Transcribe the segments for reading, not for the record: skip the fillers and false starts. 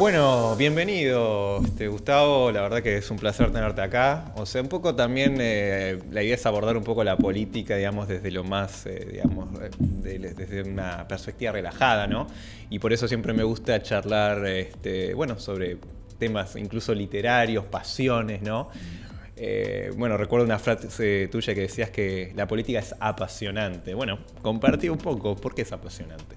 Bueno, bienvenido, Gustavo. La verdad que es un placer tenerte acá. O sea, un poco también la idea es abordar un poco la política, digamos, desde lo más, digamos, desde una perspectiva relajada, ¿no? Y por eso siempre me gusta charlar, bueno, sobre temas incluso literarios, pasiones, ¿no? Bueno, recuerdo una frase tuya que decías que la política es apasionante. Bueno, compartí un poco, ¿por qué es apasionante?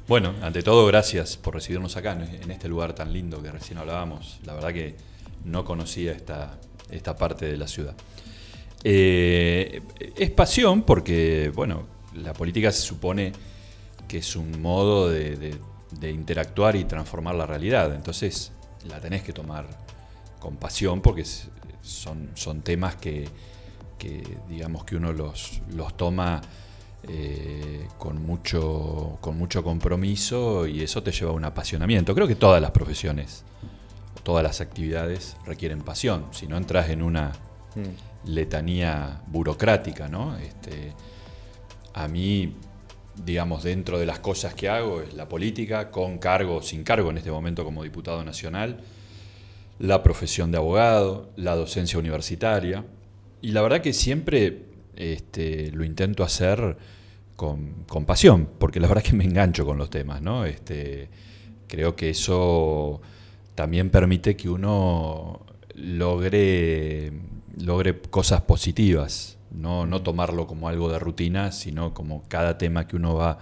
Bueno, ante todo, gracias por recibirnos acá, en este lugar tan lindo que recién hablábamos. La verdad que no conocía esta parte de la ciudad. Es pasión porque, bueno, la política se supone que es un modo de interactuar y transformar la realidad. Entonces, la tenés que tomar con pasión porque son temas que digamos que uno los toma con mucho compromiso, y eso te lleva a un apasionamiento. Creo que todas las profesiones, todas las actividades requieren pasión, si no entras en una letanía burocrática, ¿no? A mí, digamos, dentro de las cosas que hago es la política, con cargo o sin cargo, en este momento como diputado nacional, la profesión de abogado, la docencia universitaria, y la verdad que siempre lo intento hacer con pasión, porque la verdad que me engancho con los temas, ¿no? Creo que eso también permite que uno logre cosas positivas, no tomarlo como algo de rutina, sino como cada tema que uno va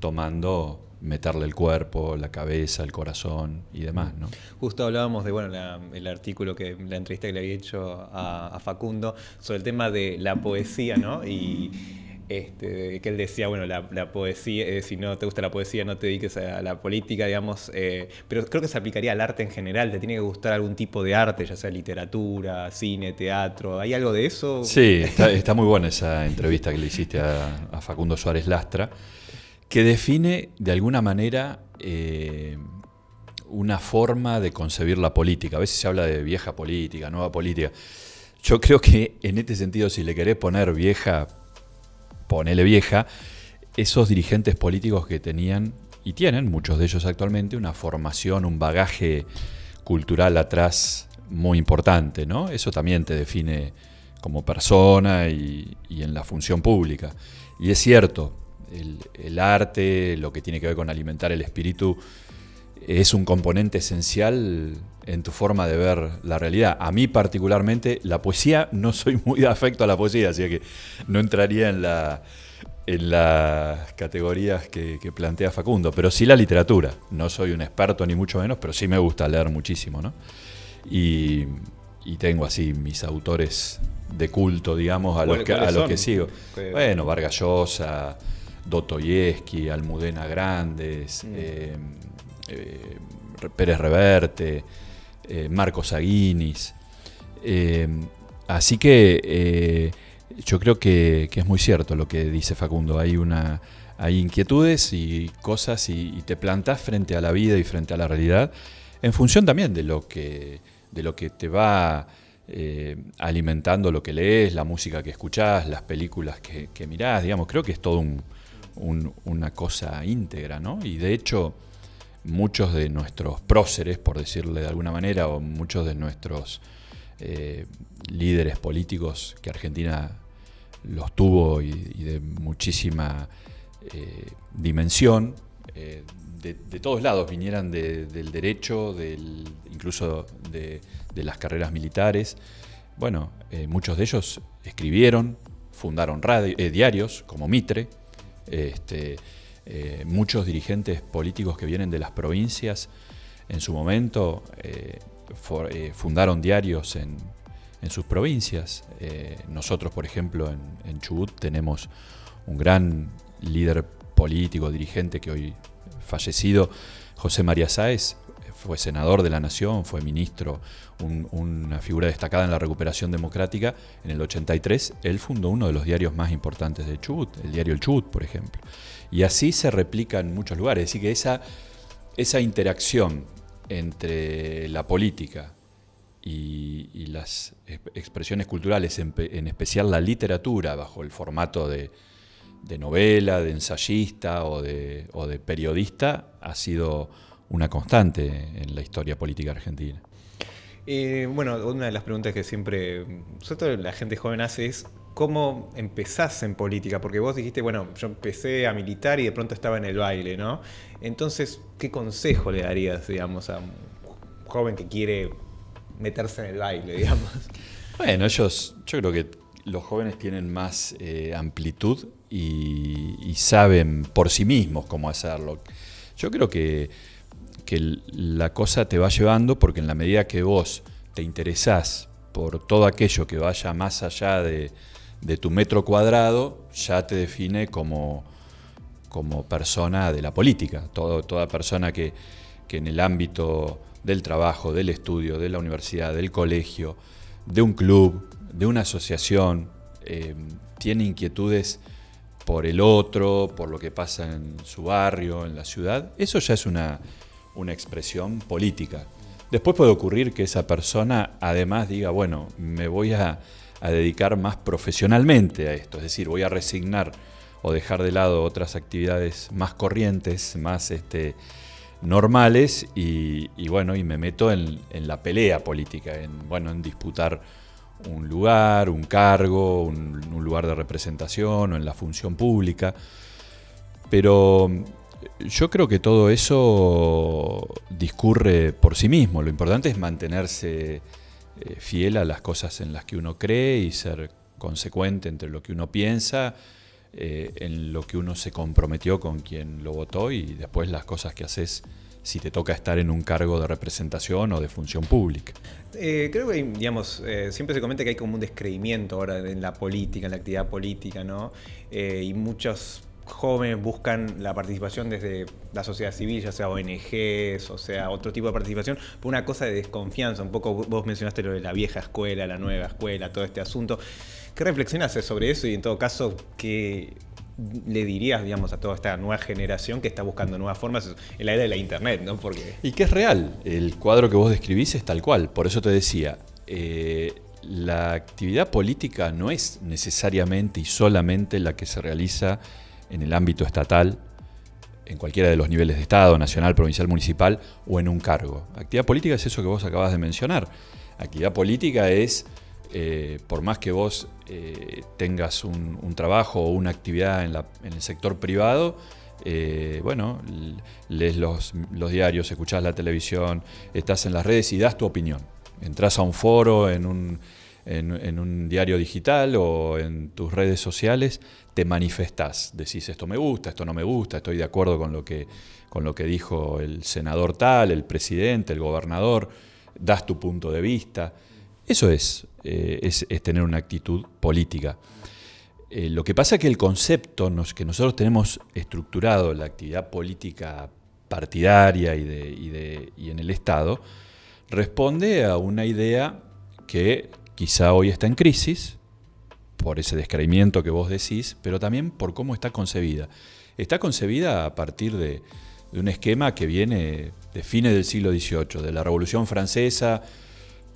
tomando, meterle el cuerpo, la cabeza, el corazón y demás, ¿no? Justo hablábamos de, bueno, el artículo, la entrevista que le había hecho a Facundo sobre el tema de la poesía, ¿no? Y que él decía, bueno, la poesía, si no te gusta la poesía, no te dediques a la política, digamos, pero creo que se aplicaría al arte en general. Te tiene que gustar algún tipo de arte, ya sea literatura, cine, teatro. ¿Hay algo de eso? Sí, está muy buena esa entrevista que le hiciste a Facundo Suárez Lastra, que define de alguna manera una forma de concebir la política. A veces se habla de vieja política, nueva política. Yo creo que en este sentido, si le querés poner vieja, ponele vieja, esos dirigentes políticos que tenían, y tienen, muchos de ellos actualmente, una formación, un bagaje cultural atrás muy importante, ¿no? Eso también te define como persona y en la función pública. Y es cierto, el arte, lo que tiene que ver con alimentar el espíritu, es un componente esencial en tu forma de ver la realidad. A mí particularmente, la poesía, no soy muy afecto a la poesía, así que no entraría en las categorías que plantea Facundo, pero sí la literatura. No soy un experto ni mucho menos, pero sí me gusta leer muchísimo, ¿no? Y tengo así mis autores de culto, digamos, a los que sigo. Bueno, Vargas Llosa, Dostoyevsky, Almudena Grandes, Pérez Reverte, Marcos Aguinis. Así que yo creo que es muy cierto lo que dice Facundo. Hay inquietudes y cosas, y te plantás frente a la vida y frente a la realidad en función también de lo que te va alimentando lo que lees, la música que escuchás, las películas que mirás. Digamos, creo que es todo una cosa íntegra, ¿no? Y de hecho, muchos de nuestros próceres, por decirle de alguna manera, o muchos de nuestros líderes políticos, que Argentina los tuvo y de muchísima dimensión, de todos lados, vinieran del derecho, incluso de las carreras militares. Bueno, muchos de ellos escribieron, fundaron diarios como Mitre. Muchos dirigentes políticos que vienen de las provincias en su momento fundaron diarios en sus provincias. Nosotros, por ejemplo, en Chubut tenemos un gran líder político, dirigente que hoy fallecido, José María Sáez. Fue senador de la Nación, fue ministro, una figura destacada en la recuperación democrática. En el 83, él fundó uno de los diarios más importantes de Chubut, el diario El Chubut, por ejemplo. Y así se replica en muchos lugares. Así que esa interacción entre la política y las expresiones culturales, en especial la literatura, bajo el formato de novela, de ensayista o de periodista, ha sido una constante en la historia política argentina. Bueno, una de las preguntas que siempre, sobre todo la gente joven hace es ¿cómo empezás en política? Porque vos dijiste, bueno, yo empecé a militar y de pronto estaba en el baile, ¿no? Entonces, ¿qué consejo le darías, digamos, a un joven que quiere meterse en el baile, digamos? Bueno, yo creo que los jóvenes tienen más amplitud y saben por sí mismos cómo hacerlo. Yo creo que la cosa te va llevando porque en la medida que vos te interesás por todo aquello que vaya más allá de tu metro cuadrado, ya te define como persona de la política. Toda persona que en el ámbito del trabajo, del estudio, de la universidad, del colegio, de un club, de una asociación, tiene inquietudes por el otro, por lo que pasa en su barrio, en la ciudad, eso ya es una expresión política. Después puede ocurrir que esa persona además diga, bueno, me voy a dedicar más profesionalmente a esto, es decir, voy a resignar o dejar de lado otras actividades más corrientes, más normales y me meto en la pelea política, en disputar un lugar, un cargo, un lugar de representación o en la función pública. Pero yo creo que todo eso discurre por sí mismo. Lo importante es mantenerse fiel a las cosas en las que uno cree y ser consecuente entre lo que uno piensa, en lo que uno se comprometió con quien lo votó y después las cosas que haces si te toca estar en un cargo de representación o de función pública. Creo que, digamos, siempre se comenta que hay como un descreimiento ahora en la política, en la actividad política, ¿no? Y muchos jóvenes buscan la participación desde la sociedad civil, ya sea ONGs, o sea, otro tipo de participación, por una cosa de desconfianza. Un poco vos mencionaste lo de la vieja escuela, la nueva escuela, todo este asunto. ¿Qué reflexionas sobre eso y en todo caso qué le dirías, digamos, a toda esta nueva generación que está buscando nuevas formas en la era de la internet, ¿no? Porque... Y que es real, el cuadro que vos describís es tal cual, por eso te decía, la actividad política no es necesariamente y solamente la que se realiza en el ámbito estatal, en cualquiera de los niveles de Estado, nacional, provincial, municipal o en un cargo. Actividad política es eso que vos acabas de mencionar. Actividad política es, por más que vos tengas un trabajo o una actividad en el sector privado, lees los diarios, escuchás la televisión, estás en las redes y das tu opinión. Entrás a un foro, en un diario digital o en tus redes sociales, te manifestás, decís esto me gusta, esto no me gusta, estoy de acuerdo con lo que dijo el senador tal, el presidente, el gobernador, das tu punto de vista. Eso es tener una actitud política. Lo que pasa es que el concepto que nosotros tenemos estructurado, la actividad política partidaria y en el Estado, responde a una idea que quizá hoy está en crisis, por ese descreimiento que vos decís, pero también por cómo está concebida. Está concebida a partir de un esquema que viene de fines del siglo XVIII, de la Revolución Francesa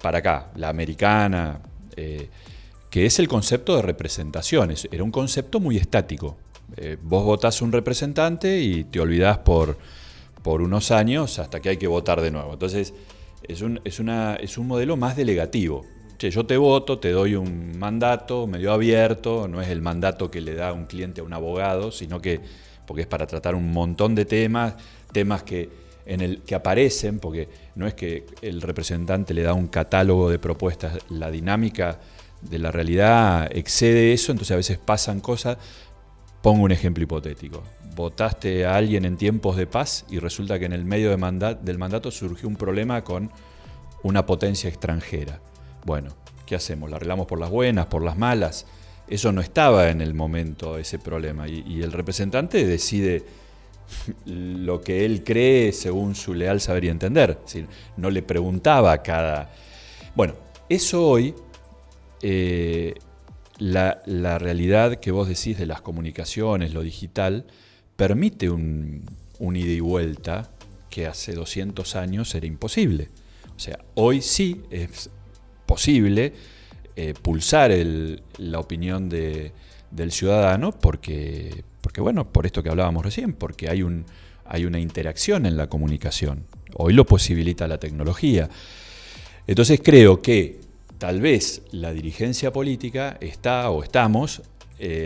para acá, la americana, que es el concepto de representaciones. Era un concepto muy estático. Vos votás un representante y te olvidás por unos años hasta que hay que votar de nuevo. Entonces, es un modelo más delegativo. Che, yo te voto, te doy un mandato medio abierto, no es el mandato que le da un cliente a un abogado, sino que, porque es para tratar un montón de temas que aparecen, porque no es que el representante le da un catálogo de propuestas, la dinámica de la realidad excede eso, entonces a veces pasan cosas. Pongo un ejemplo hipotético. Votaste a alguien en tiempos de paz y resulta que en el medio del mandato surgió un problema con una potencia extranjera. Bueno, ¿qué hacemos? ¿La arreglamos por las buenas, por las malas? Eso no estaba en el momento, ese problema. Y el representante decide lo que él cree según su leal saber y entender. Es decir, no le preguntaba a cada... Bueno, eso hoy, la realidad que vos decís de las comunicaciones, lo digital, permite un ida y vuelta que hace 200 años era imposible. O sea, hoy sí es posible pulsar la opinión del ciudadano porque, por esto que hablábamos recién, porque hay hay una interacción en la comunicación. Hoy lo posibilita la tecnología. Entonces creo que tal vez la dirigencia política está o estamos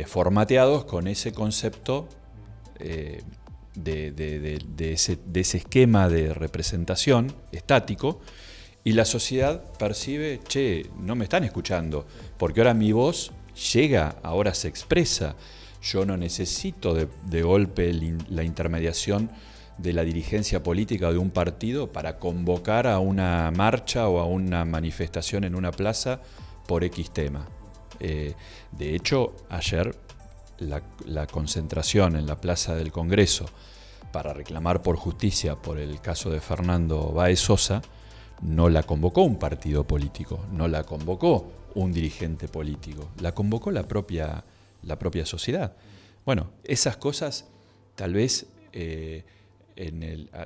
formateados con ese concepto de ese esquema de representación estático, y la sociedad percibe, che, no me están escuchando, porque ahora mi voz llega, ahora se expresa. Yo no necesito de golpe la intermediación de la dirigencia política de un partido para convocar a una marcha o a una manifestación en una plaza por X tema. De hecho, ayer la concentración en la Plaza del Congreso para reclamar por justicia por el caso de Fernando Báez Sosa no la convocó un partido político, no la convocó un dirigente político, la convocó la propia sociedad. Bueno, esas cosas tal vez y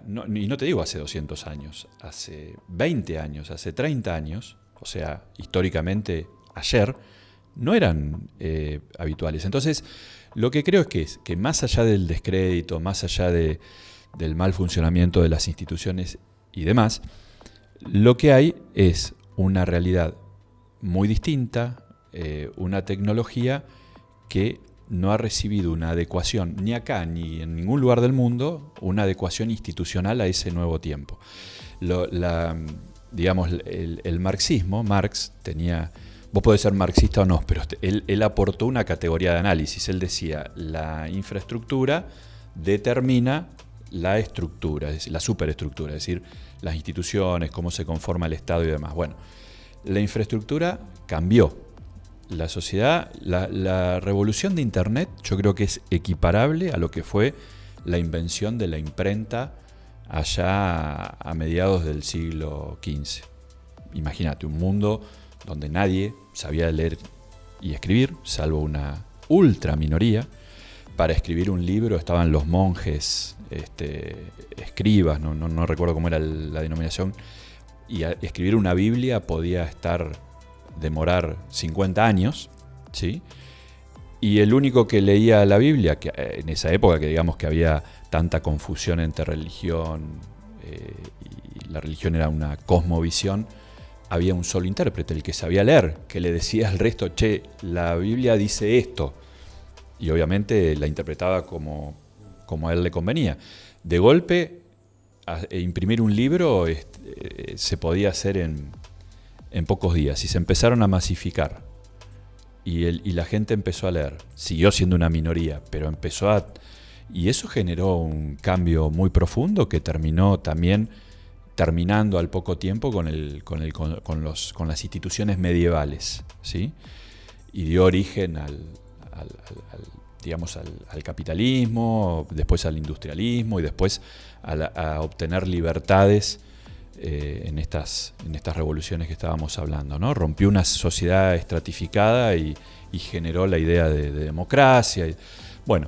no te digo hace 200 años, hace 20 años, hace 30 años, o sea, históricamente ayer, no eran habituales. Entonces, lo que creo es que más allá del descrédito, más allá del mal funcionamiento de las instituciones y demás, lo que hay es una realidad muy distinta, una tecnología que no ha recibido una adecuación, ni acá ni en ningún lugar del mundo, una adecuación institucional a ese nuevo tiempo. Digamos, el marxismo, Marx tenía... Vos podés ser marxista o no, pero él aportó una categoría de análisis. Él decía, la infraestructura determina la estructura, es decir, la superestructura, es decir, las instituciones, cómo se conforma el Estado y demás. Bueno, la infraestructura cambió. La sociedad, la revolución de Internet, yo creo que es equiparable a lo que fue la invención de la imprenta allá a mediados del siglo XV. Imagínate, un mundo donde nadie sabía leer y escribir, salvo una ultra minoría. Para escribir un libro estaban los monjes, escribas, no recuerdo cómo era la denominación, y escribir una Biblia podía demorar 50 años, ¿sí? Y el único que leía la Biblia, que en esa época que digamos que había tanta confusión entre religión, y la religión era una cosmovisión, había un solo intérprete, el que sabía leer, que le decía al resto, che, la Biblia dice esto, y obviamente la interpretaba como a él le convenía. De golpe, imprimir un libro se podía hacer en pocos días, y se empezaron a masificar, y la gente empezó a leer. Siguió siendo una minoría, pero y eso generó un cambio muy profundo que terminando al poco tiempo con las instituciones medievales, ¿sí? Y dio origen al capitalismo, después al industrialismo y después a obtener libertades en estas revoluciones que estábamos hablando, ¿no? Rompió una sociedad estratificada y generó la idea de democracia. Bueno,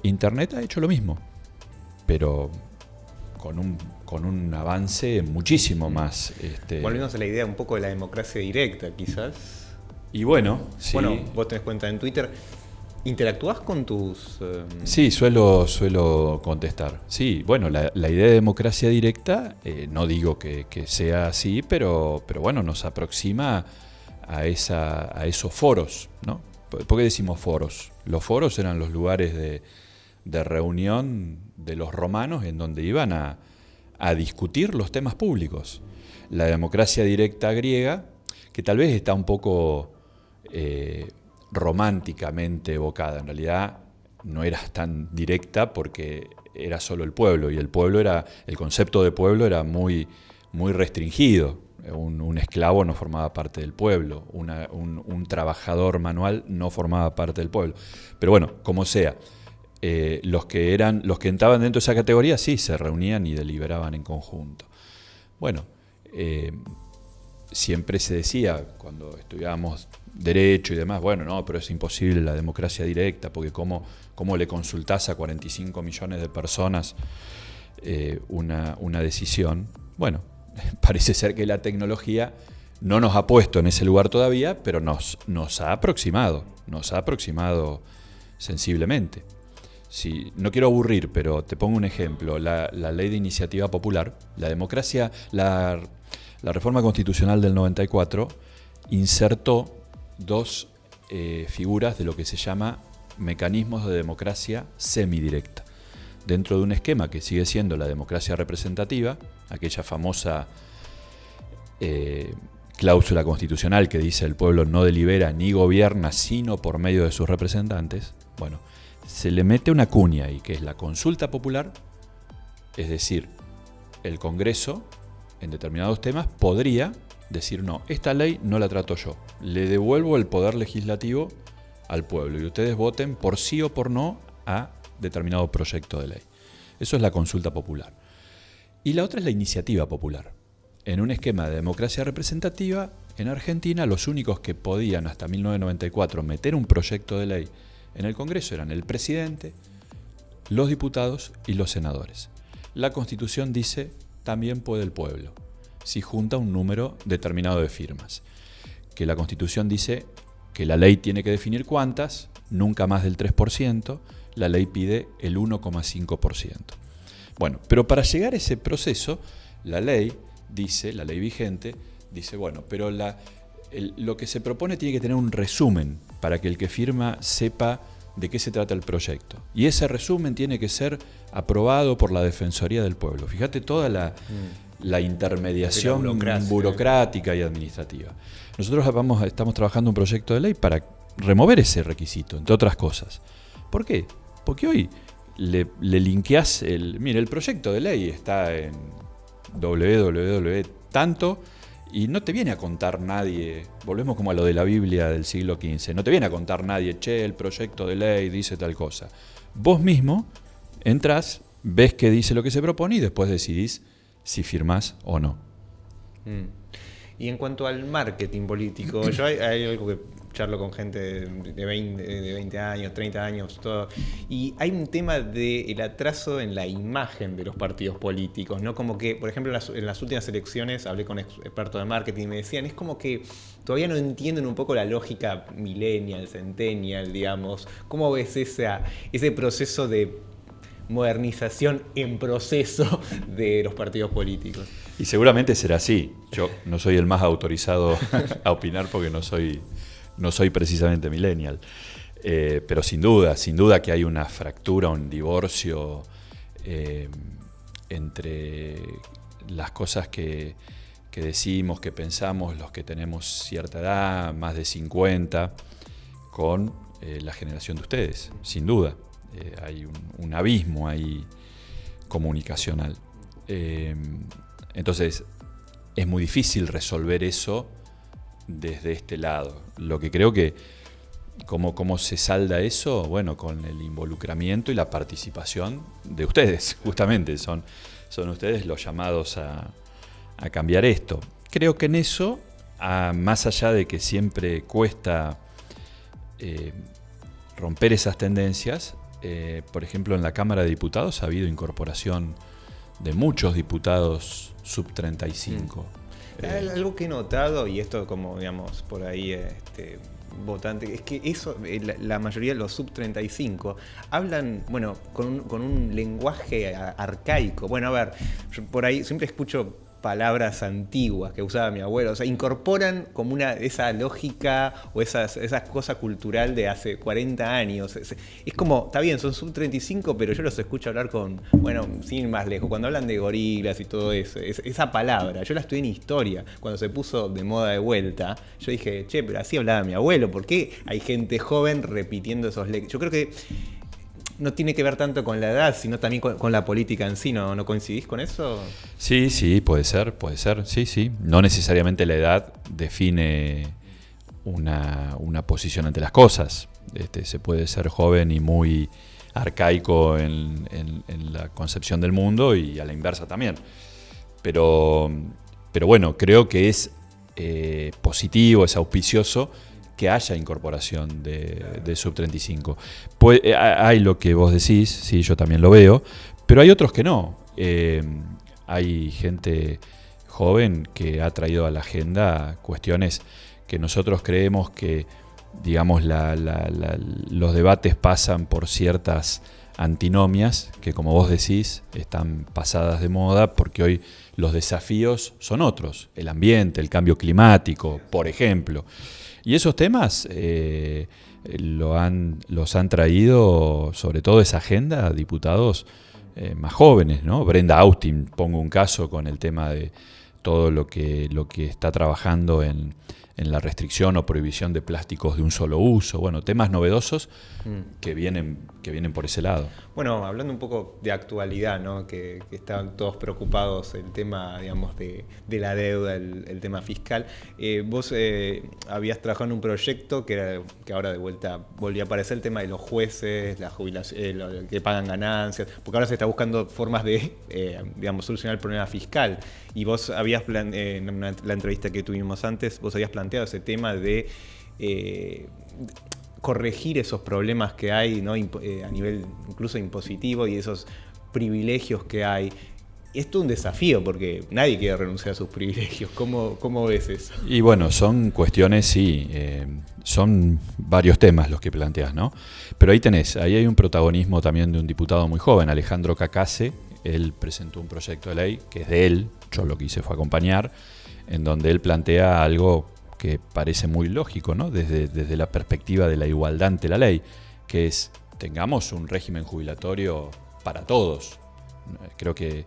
Internet ha hecho lo mismo, pero con un avance muchísimo más... Volviendo a la idea un poco de la democracia directa, quizás. Y bueno, sí. Bueno, vos tenés cuenta en Twitter. ¿Interactúas con tus...? Sí, suelo contestar. Sí, bueno, la idea de democracia directa, no digo que sea así, pero bueno, nos aproxima a esos foros, ¿no? ¿Por qué decimos foros? Los foros eran los lugares de reunión de los romanos en donde iban a discutir los temas públicos. La democracia directa griega, que tal vez está un poco románticamente evocada, en realidad no era tan directa porque era solo el pueblo, y el concepto de pueblo era muy, muy restringido. Un esclavo no formaba parte del pueblo, un trabajador manual no formaba parte del pueblo. Pero bueno, como sea, los que entraban dentro de esa categoría sí se reunían y deliberaban en conjunto. Bueno, siempre se decía cuando estudiábamos derecho y demás, bueno, no, pero es imposible la democracia directa, porque cómo le consultás a 45 millones de personas una decisión. Bueno, parece ser que la tecnología no nos ha puesto en ese lugar todavía, pero nos ha aproximado sensiblemente. no quiero aburrir, pero te pongo un ejemplo. La ley de iniciativa popular, la democracia, la reforma constitucional del 94 insertó dos figuras de lo que se llama mecanismos de democracia semidirecta. Dentro de un esquema que sigue siendo la democracia representativa, aquella famosa cláusula constitucional que dice el pueblo no delibera ni gobierna sino por medio de sus representantes, bueno, se le mete una cuña ahí, que es la consulta popular, es decir, el Congreso en determinados temas podría decir no, esta ley no la trato yo, le devuelvo el poder legislativo al pueblo y ustedes voten por sí o por no a determinado proyecto de ley. Eso es la consulta popular. Y la otra es la iniciativa popular. En un esquema de democracia representativa, en Argentina los únicos que podían hasta 1994 meter un proyecto de ley en el Congreso eran el presidente, los diputados y los senadores. La Constitución dice también puede el pueblo, si junta un número determinado de firmas. Que la Constitución dice que la ley tiene que definir cuántas, nunca más del 3%, la ley pide el 1,5%. Bueno, pero para llegar a ese proceso, la ley vigente, dice, bueno, pero lo que se propone tiene que tener un resumen para que el que firma sepa de qué se trata el proyecto. Y ese resumen tiene que ser aprobado por la Defensoría del Pueblo. Fíjate toda la intermediación burocrática y administrativa. Nosotros estamos trabajando un proyecto de ley para remover ese requisito, entre otras cosas. ¿Por qué? Porque hoy le linkeás mire, el proyecto de ley está en www. Y no te viene a contar nadie, volvemos como a lo de la Biblia del siglo XV, no te viene a contar nadie, el proyecto de ley dice tal cosa. Vos mismo entrás, ves qué dice lo que se propone y después decidís si firmás o no. Y en cuanto al marketing político, yo hay algo que charlo con gente de 20 años, 30 años, todo, y hay un tema del atraso en la imagen de los partidos políticos, ¿no? Como que, por ejemplo, en las últimas elecciones hablé con expertos de marketing y me decían, es como que todavía no entienden un poco la lógica millennial, centennial, digamos. ¿Cómo ves ese proceso de modernización en proceso de los partidos políticos? Y seguramente será así. Yo no soy el más autorizado a opinar porque no soy precisamente millennial. Pero sin duda que hay una fractura, un divorcio entre las cosas que decimos, que pensamos, los que tenemos cierta edad, más de 50, con la generación de ustedes, sin duda. Hay un abismo ahí comunicacional. Entonces, es muy difícil resolver eso desde este lado. Lo que creo que, ¿cómo se salda eso? Bueno, con el involucramiento y la participación de ustedes, justamente. Son ustedes los llamados a cambiar esto. Creo que en eso, más allá de que siempre cuesta romper esas tendencias, por ejemplo, en la Cámara de Diputados ha habido incorporación de muchos diputados sub 35. Algo que he notado, y esto como digamos por ahí votante, es que eso, la mayoría de los sub 35 hablan, bueno, con un lenguaje arcaico. Bueno, a ver, yo por ahí siempre escucho palabras antiguas que usaba mi abuelo, o sea, incorporan como esa lógica o esa cosa cultural de hace 40 años. Es como, está bien, son sub 35, pero yo los escucho hablar sin ir más lejos, cuando hablan de gorilas y todo eso, esa palabra, yo la estudié en historia, cuando se puso de moda de vuelta, yo dije, pero así hablaba mi abuelo, ¿por qué hay gente joven repitiendo esos lectores? Yo creo que no tiene que ver tanto con la edad, sino también con la política en sí, ¿no coincidís con eso? Sí, puede ser, sí. No necesariamente la edad define una posición ante las cosas. Se puede ser joven y muy arcaico en la concepción del mundo y a la inversa también. Pero bueno, creo que es positivo, es auspicioso que haya incorporación de sub 35. Pues, hay lo que vos decís, sí, yo también lo veo, pero hay otros que no. Hay gente joven que ha traído a la agenda cuestiones que nosotros creemos que, digamos, los debates pasan por ciertas antinomias que, como vos decís, están pasadas de moda porque hoy los desafíos son otros, el ambiente, el cambio climático, por ejemplo. Y esos temas los han traído, sobre todo esa agenda, diputados más jóvenes, ¿no? Brenda Austin, pongo un caso con el tema de todo lo que está trabajando en la restricción o prohibición de plásticos de un solo uso. Bueno, temas novedosos que vienen por ese lado. Bueno, hablando un poco de actualidad, ¿no? Que están todos preocupados el tema, digamos, de la deuda, el tema fiscal. Vos habías trabajado en un proyecto que ahora de vuelta volvió a aparecer, el tema de los jueces, la jubilación, que pagan ganancias, porque ahora se está buscando formas de, digamos, solucionar el problema fiscal. Y vos habías, en la entrevista que tuvimos antes, vos habías planteado ese tema de corregir esos problemas que hay, ¿no? A nivel incluso impositivo, y esos privilegios que hay. Es todo un desafío porque nadie quiere renunciar a sus privilegios. ¿Cómo ves eso? Y bueno, son cuestiones, sí, son varios temas los que planteas, ¿no? Pero ahí hay un protagonismo también de un diputado muy joven, Alejandro Cacase. Él presentó un proyecto de ley que es de él, yo lo que hice fue acompañar, en donde él plantea algo que parece muy lógico, ¿no? Desde la perspectiva de la igualdad ante la ley, que es, tengamos un régimen jubilatorio para todos. Creo que,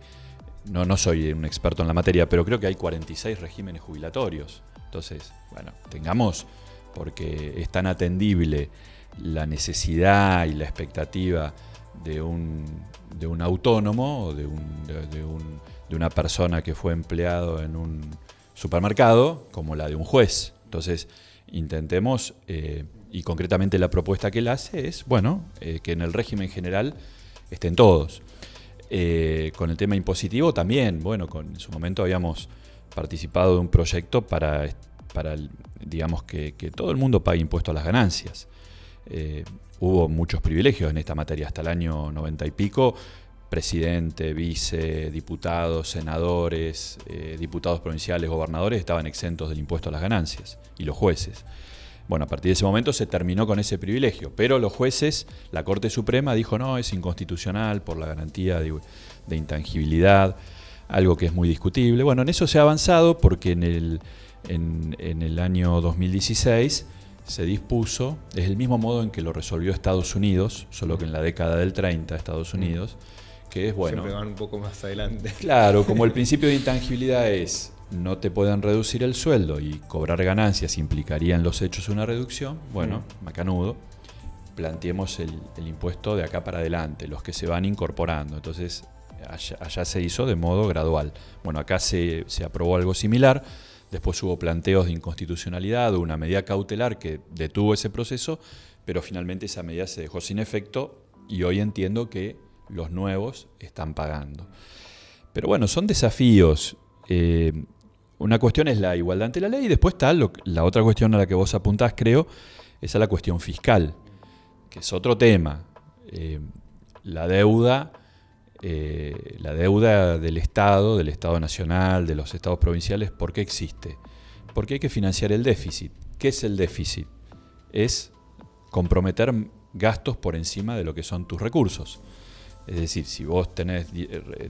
no soy un experto en la materia, pero creo que hay 46 regímenes jubilatorios. Entonces, bueno, tengamos, porque es tan atendible la necesidad y la expectativa de un autónomo o de una persona que fue empleado en un supermercado como la de un juez. Entonces intentemos, y concretamente la propuesta que él hace es, bueno, que en el régimen general estén todos. Con el tema impositivo también, bueno, en su momento habíamos participado de un proyecto para digamos, que todo el mundo pague impuesto a las ganancias. Hubo muchos privilegios en esta materia hasta el año 90 y pico. Presidente, vice, diputados, senadores, diputados provinciales, gobernadores estaban exentos del impuesto a las ganancias, y los jueces. Bueno, a partir de ese momento se terminó con ese privilegio, pero los jueces, la Corte Suprema dijo no, es inconstitucional por la garantía de intangibilidad, algo que es muy discutible. Bueno, en eso se ha avanzado porque en el año 2016 se dispuso, es el mismo modo en que lo resolvió Estados Unidos, solo que en la década del 30 Estados Unidos, que es bueno. Siempre van un poco más adelante. Claro, como el principio de intangibilidad es no te pueden reducir el sueldo y cobrar ganancias implicaría en los hechos una reducción, bueno, macanudo, planteemos el impuesto de acá para adelante, los que se van incorporando. Entonces, allá se hizo de modo gradual. Bueno, acá se aprobó algo similar, después hubo planteos de inconstitucionalidad, una medida cautelar que detuvo ese proceso, pero finalmente esa medida se dejó sin efecto y hoy entiendo que los nuevos están pagando. Pero bueno, son desafíos. Una cuestión es la igualdad ante la ley y después está la otra cuestión a la que vos apuntás, creo, es a la cuestión fiscal, que es otro tema. La deuda del Estado nacional, de los estados provinciales, ¿por qué existe? Porque hay que financiar el déficit. ¿Qué es el déficit? Es comprometer gastos por encima de lo que son tus recursos. Es decir, si vos tenés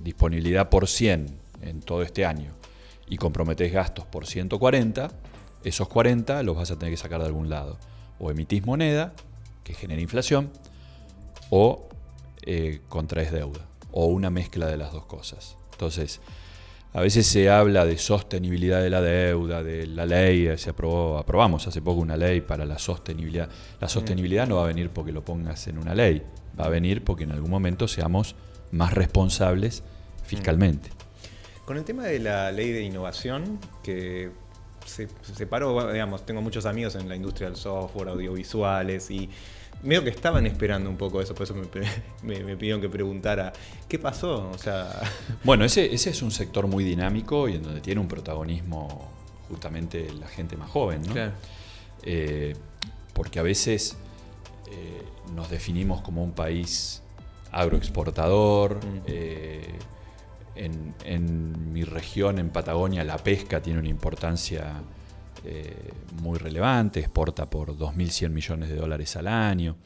disponibilidad por 100 en todo este año y comprometés gastos por 140, esos 40 los vas a tener que sacar de algún lado. O emitís moneda, que genera inflación, o contraes deuda, o una mezcla de las dos cosas. Entonces, a veces se habla de sostenibilidad de la deuda, de la ley, aprobamos hace poco una ley para la sostenibilidad. La sostenibilidad no va a venir porque lo pongas en una ley, va a venir porque en algún momento seamos más responsables fiscalmente. Con el tema de la ley de innovación, que se separó, digamos, tengo muchos amigos en la industria del software, audiovisuales, y medio que estaban esperando un poco eso, por eso me pidieron que preguntara, ¿qué pasó? O sea... Bueno, ese es un sector muy dinámico y en donde tiene un protagonismo justamente la gente más joven, ¿no? Claro. Porque a veces nos definimos como un país agroexportador. En mi región, en Patagonia, la pesca tiene una importancia muy relevante, exporta por 2.100 millones de dólares al año.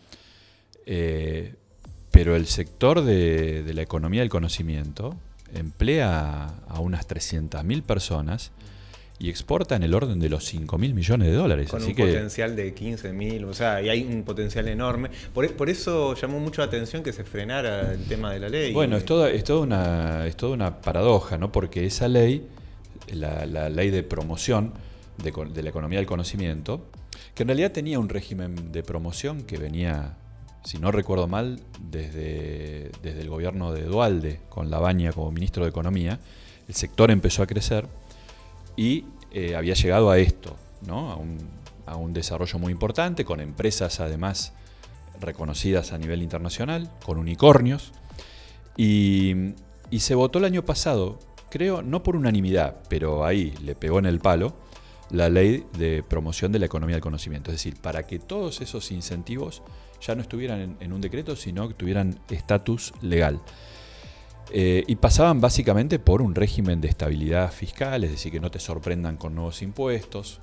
Pero el sector de la economía del conocimiento emplea a unas 300.000 personas y exporta en el orden de los 5.000 millones de dólares. Con Así un que, potencial de 15.000, o sea, y hay un potencial enorme. Por eso llamó mucho la atención que se frenara el tema de la ley. bueno, es toda una paradoja, ¿no? Porque esa ley, la ley de promoción de la economía del conocimiento, que en realidad tenía un régimen de promoción que venía, si no recuerdo mal, desde el gobierno de Duhalde, con Labaña como ministro de Economía. El sector empezó a crecer y había llegado a esto, ¿no? A un desarrollo muy importante, con empresas además reconocidas a nivel internacional, con unicornios, y se votó el año pasado, creo, no por unanimidad, pero ahí le pegó en el palo, la ley de promoción de la economía del conocimiento. Es decir, para que todos esos incentivos ya no estuvieran en un decreto, sino que tuvieran estatus legal. Y pasaban básicamente por un régimen de estabilidad fiscal, es decir, que no te sorprendan con nuevos impuestos,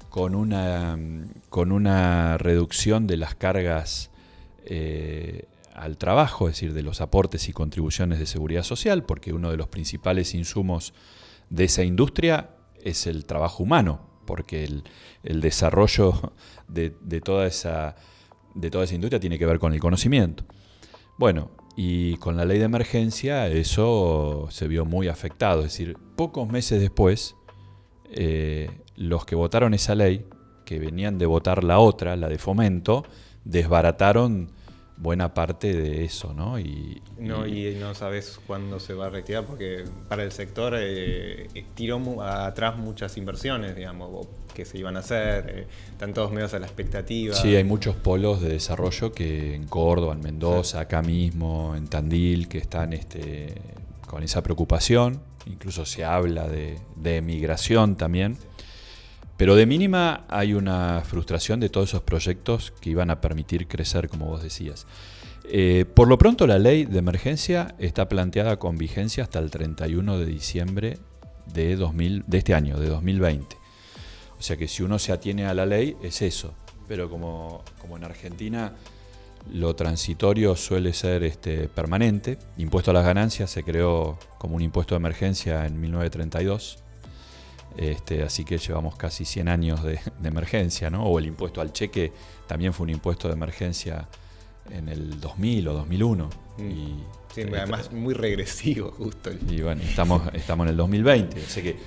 con una reducción de las cargas al trabajo, es decir, de los aportes y contribuciones de seguridad social, porque uno de los principales insumos de esa industria es el trabajo humano, porque el desarrollo de toda esa industria tiene que ver con el conocimiento. Bueno, y con la ley de emergencia eso se vio muy afectado, es decir, pocos meses después, los que votaron esa ley, que venían de votar la otra, la de fomento, desbarataron buena parte de eso, ¿no? Y no sabes cuándo se va a retirar, porque para el sector tiró atrás muchas inversiones, digamos, que se iban a hacer, están todos medios a la expectativa. Sí, hay muchos polos de desarrollo que en Córdoba, en Mendoza, acá mismo, en Tandil, que están con esa preocupación. Incluso se habla de emigración también. Pero de mínima hay una frustración de todos esos proyectos que iban a permitir crecer, como vos decías. Por lo pronto, la ley de emergencia está planteada con vigencia hasta el 31 de diciembre de este año, de 2020. O sea que si uno se atiene a la ley, es eso. Pero como en Argentina lo transitorio suele ser permanente, impuesto a las ganancias se creó como un impuesto de emergencia en 1932. Así que llevamos casi 100 años de emergencia, ¿no? O el impuesto al cheque también fue un impuesto de emergencia en el 2000 o 2001. Sí, además muy regresivo justo. Y bueno, estamos en el 2020, así que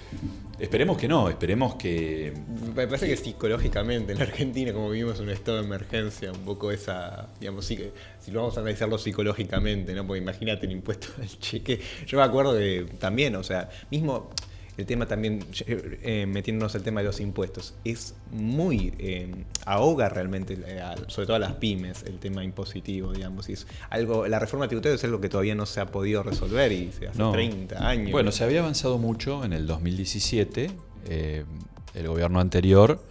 esperemos que... Me parece que psicológicamente en Argentina, como vivimos un estado de emergencia, un poco esa, digamos, sí, si lo vamos a analizarlo psicológicamente, ¿no? Porque imagínate el impuesto al cheque. Yo me acuerdo que también, o sea, mismo... El tema también, metiéndonos el tema de los impuestos, es muy, ahoga realmente, sobre todo a las pymes, el tema impositivo, digamos. Y es algo, la reforma tributaria es algo que todavía no se ha podido resolver y hace 30 años. Bueno, se había avanzado mucho en el 2017. El gobierno anterior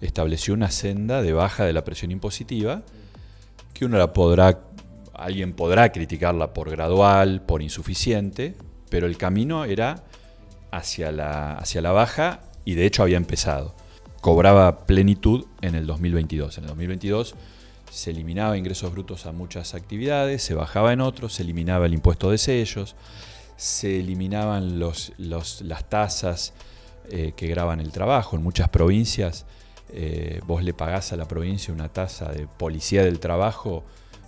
estableció una senda de baja de la presión impositiva que alguien podrá criticarla por gradual, por insuficiente, pero el camino era hacia la baja y de hecho había empezado. Cobraba plenitud en el 2022. En el 2022 se eliminaba ingresos brutos a muchas actividades, se bajaba en otros, se eliminaba el impuesto de sellos, se eliminaban las tasas que graban el trabajo. En muchas provincias vos le pagás a la provincia una tasa de policía del trabajo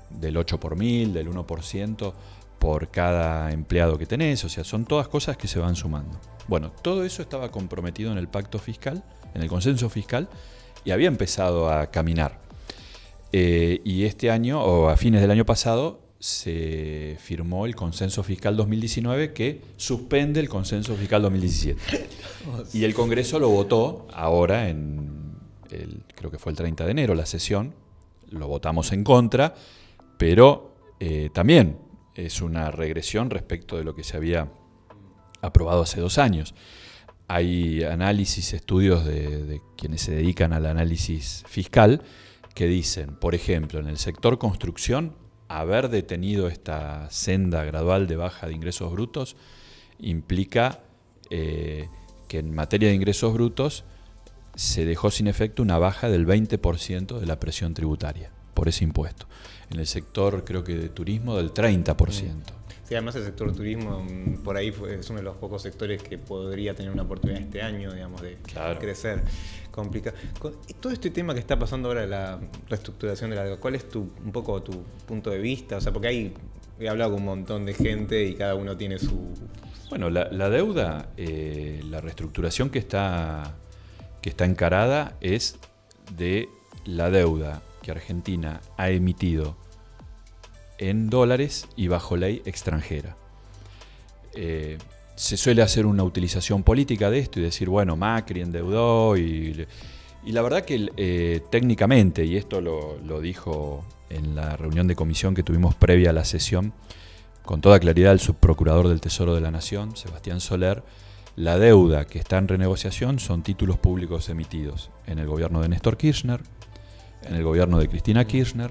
del 8 por 1000, del 1%, por cada empleado que tenés, o sea, son todas cosas que se van sumando. Bueno, todo eso estaba comprometido en el pacto fiscal, en el consenso fiscal, y había empezado a caminar. Y este año, o a fines del año pasado, se firmó el consenso fiscal 2019 que suspende el consenso fiscal 2017. Y el Congreso lo votó ahora, creo que fue el 30 de enero, la sesión, lo votamos en contra, pero también es una regresión respecto de lo que se había aprobado hace 2 años. Hay estudios de quienes se dedican al análisis fiscal que dicen, por ejemplo, en el sector construcción, haber detenido esta senda gradual de baja de ingresos brutos implica que en materia de ingresos brutos se dejó sin efecto una baja del 20% de la presión tributaria. por ese impuesto. En el sector, creo que de turismo, del 30%. Sí, además el sector turismo por ahí es uno de los pocos sectores que podría tener una oportunidad este año, digamos, de crecer. Complicado. Todo este tema que está pasando ahora de la reestructuración de la deuda, ¿cuál es un poco tu punto de vista? O sea, porque he hablado con un montón de gente y cada uno tiene su... Bueno, la deuda, la reestructuración que está encarada es de la deuda que Argentina ha emitido en dólares y bajo ley extranjera. Se suele hacer una utilización política de esto y decir, bueno, Macri endeudó y la verdad que técnicamente, y esto lo dijo en la reunión de comisión que tuvimos previa a la sesión, con toda claridad el subprocurador del Tesoro de la Nación, Sebastián Soler, la deuda que está en renegociación son títulos públicos emitidos en el gobierno de Néstor Kirchner, en el gobierno de Cristina Kirchner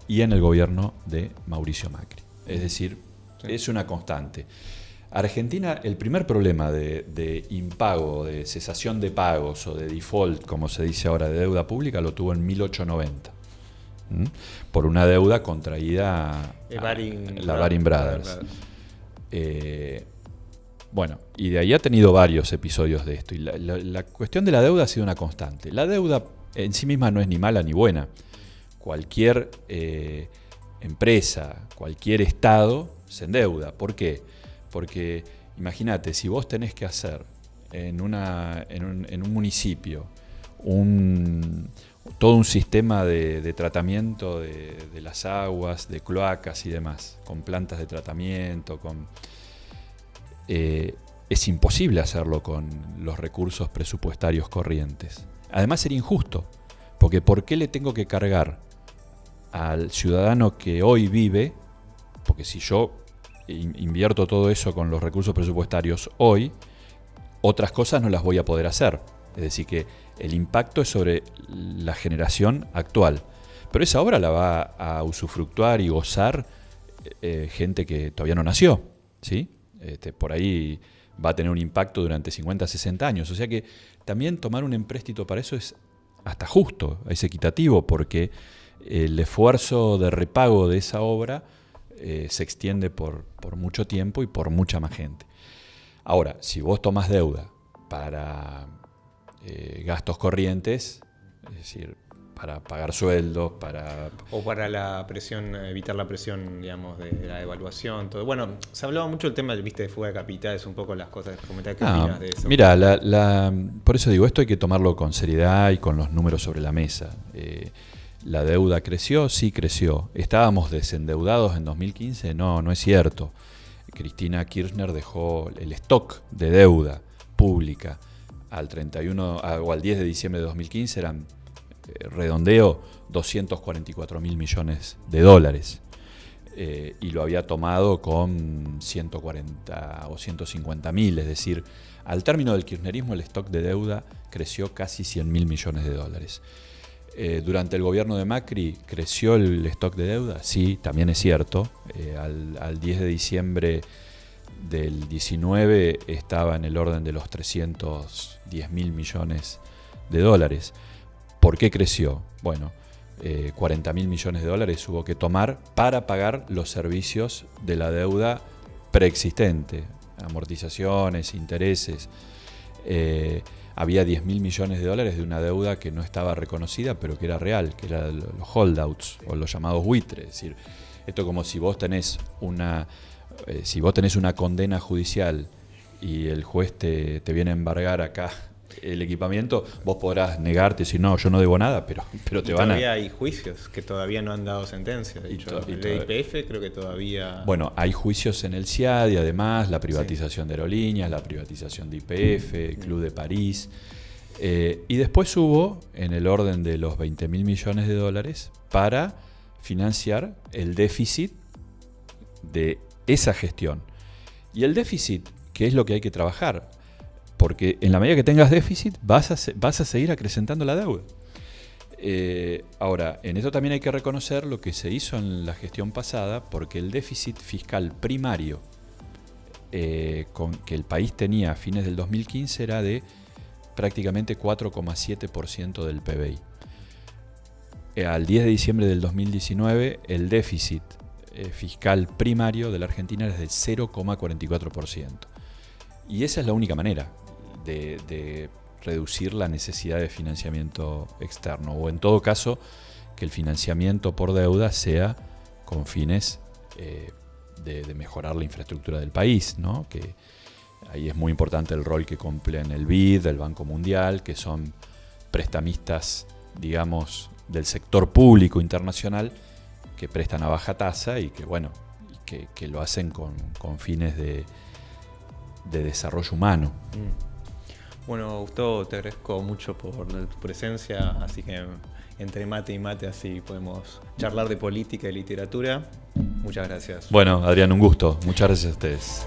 y en el gobierno de Mauricio Macri. Es decir, es una constante. Argentina, el primer problema de impago, de cesación de pagos o de default, como se dice ahora, de deuda pública, lo tuvo en 1890. Por una deuda contraída la Baring Brothers. Bueno, y de ahí ha tenido varios episodios de esto. Y la cuestión de la deuda ha sido una constante. La deuda en sí misma no es ni mala ni buena. Cualquier empresa, cualquier estado se endeuda. ¿Por qué? Porque imagínate, si vos tenés que hacer en un municipio todo un sistema de tratamiento de las aguas, de cloacas y demás, con plantas de tratamiento, es imposible hacerlo con los recursos presupuestarios corrientes. Además sería injusto, porque ¿por qué le tengo que cargar al ciudadano que hoy vive? Porque si yo invierto todo eso con los recursos presupuestarios hoy, otras cosas no las voy a poder hacer. Es decir, que el impacto es sobre la generación actual. Pero esa obra la va a usufructuar y gozar gente que todavía no nació, ¿sí? Por ahí va a tener un impacto durante 50, 60 años. O sea que también tomar un empréstito para eso es hasta justo, es equitativo, porque el esfuerzo de repago de esa obra se extiende por mucho tiempo y por mucha más gente. Ahora, si vos tomás deuda para gastos corrientes, es decir, para pagar sueldos, o para la presión, evitar la presión, digamos, de la devaluación, todo. Bueno, se hablaba mucho del tema, de fuga de capitales, un poco las cosas que comentabas. ¿Qué opinas de eso? Mira, por eso digo, esto hay que tomarlo con seriedad y con los números sobre la mesa. ¿La deuda creció? Sí, creció. ¿Estábamos desendeudados en 2015? No es cierto. Cristina Kirchner dejó el stock de deuda pública al 31 o al 10 de diciembre de 2015, eran redondeo 244.000 millones de dólares, y lo había tomado con 140 o 150.000, es decir, al término del kirchnerismo el stock de deuda creció casi 100.000 millones de dólares. Durante el gobierno de Macri creció el stock de deuda, sí, también es cierto. Al 10 de diciembre del 19 estaba en el orden de los 310.000 millones de dólares. ¿Por qué creció? Bueno, 40.000 millones de dólares hubo que tomar para pagar los servicios de la deuda preexistente, amortizaciones, intereses. Había 10.000 millones de dólares de una deuda que no estaba reconocida, pero que era real, que eran los holdouts o los llamados buitres. Es decir, esto como si vos tenés una condena judicial y el juez te viene a embargar acá el equipamiento, vos podrás negarte y decir, no, yo no debo nada, pero te van a... Todavía hay juicios que todavía no han dado sentencia. De hecho, el IPF creo que todavía... Bueno, hay juicios en el CIAD y además la privatización de aerolíneas, la privatización de IPF, el Club de París. Y después hubo en el orden de los 20.000 millones de dólares para financiar el déficit de esa gestión. Y el déficit, ¿qué es lo que hay que trabajar? Porque en la medida que tengas déficit vas a seguir acrecentando la deuda. Ahora, en esto también hay que reconocer lo que se hizo en la gestión pasada, porque el déficit fiscal primario que el país tenía a fines del 2015 era de prácticamente 4,7% del PBI. al 10 de diciembre del 2019 el déficit fiscal primario de la Argentina es del 0,44%. Y esa es la única manera de reducir la necesidad de financiamiento externo, o en todo caso que el financiamiento por deuda sea con fines de mejorar la infraestructura del país, ¿no? Que ahí es muy importante el rol que cumplen el BID, el Banco Mundial, que son prestamistas, digamos, del sector público internacional, que prestan a baja tasa y que, bueno, que lo hacen con fines de desarrollo humano. Bueno, Gustavo, te agradezco mucho por tu presencia, así que entre mate y mate así podemos charlar de política y literatura. Muchas gracias. Bueno, Adrián, un gusto. Muchas gracias a ustedes.